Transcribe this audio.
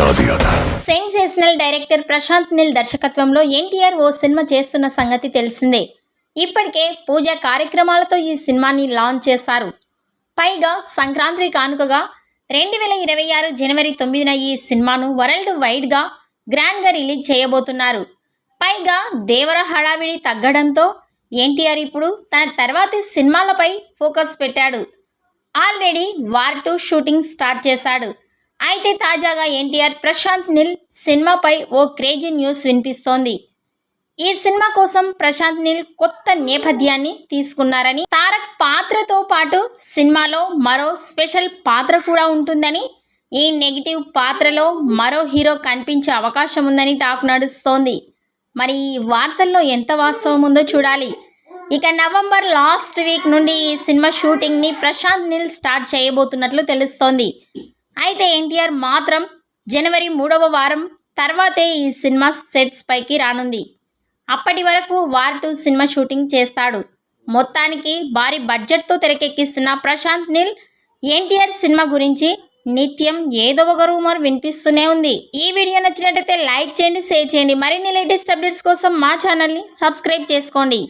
बता दिया था। సెన్సేషనల్ డైరెక్టర్ ప్రశాంత్ నీల్ దర్శకత్వంలో ఎన్టీఆర్ ఓ సినిమా చేస్తున్న సంగతి తెలిసిందే. ఇప్పటికే పూజా కార్యక్రమాలతో ఈ సినిమాని లాంచ్ చేశారు. పైగా సంక్రాంతి కానుకగా 2026 జనవరి 9న ఈ సినిమాను వరల్డ్ వైడ్గా గ్రాండ్గా రిలీజ్ చేయబోతున్నారు. పైగా దేవర హడావిడి తగ్గడంతో ఎన్టీఆర్ ఇప్పుడు తన తర్వాతి సినిమాలపై ఫోకస్ పెట్టాడు. ఆల్రెడీ వార్ 2 షూటింగ్ స్టార్ట్ చేశాడు. అయితే తాజాగా ఎన్టీఆర్ ప్రశాంత్ నీల్ సినిమాపై ఓ క్రేజీ న్యూస్ వినిపిస్తోంది. ఈ సినిమా కోసం ప్రశాంత్ నీల్ కొత్త నేపథ్యాన్ని తీసుకున్నారని, తారక్ పాత్రతో పాటు సినిమాలో మరో స్పెషల్ పాత్ర కూడా ఉంటుందని, ఈ నెగిటివ్ పాత్రలో మరో హీరో కనిపించే అవకాశం ఉందని టాక్ నడుస్తోంది. మరి ఈ వార్తల్లో ఎంత వాస్తవం ఉందో చూడాలి. ఇక నవంబర్ లాస్ట్ వీక్ నుండి ఈ సినిమా షూటింగ్ని ప్రశాంత్ నీల్ స్టార్ట్ చేయబోతున్నట్లు తెలుస్తోంది. అయితే ఎన్టీఆర్ మాత్రం జనవరి 3వ వారం తర్వాతే ఈ సినిమా సెట్స్ పైకి రానుంది. అప్పటి వరకు వార్ 2 సినిమా షూటింగ్ చేస్తాడు. మొత్తానికి భారీ బడ్జెట్తో తెరకెక్కిస్తున్న ప్రశాంత్ నీల్ ఎన్టీఆర్ సినిమా గురించి నిత్యం ఏదో ఒక రూమర్ వినిపిస్తూనే ఉంది. ఈ వీడియో నచ్చినట్లయితే లైక్ చేయండి, షేర్ చేయండి. మరిన్ని లేటెస్ట్ అప్డేట్స్ కోసం మా ఛానల్ని సబ్స్క్రైబ్ చేసుకోండి.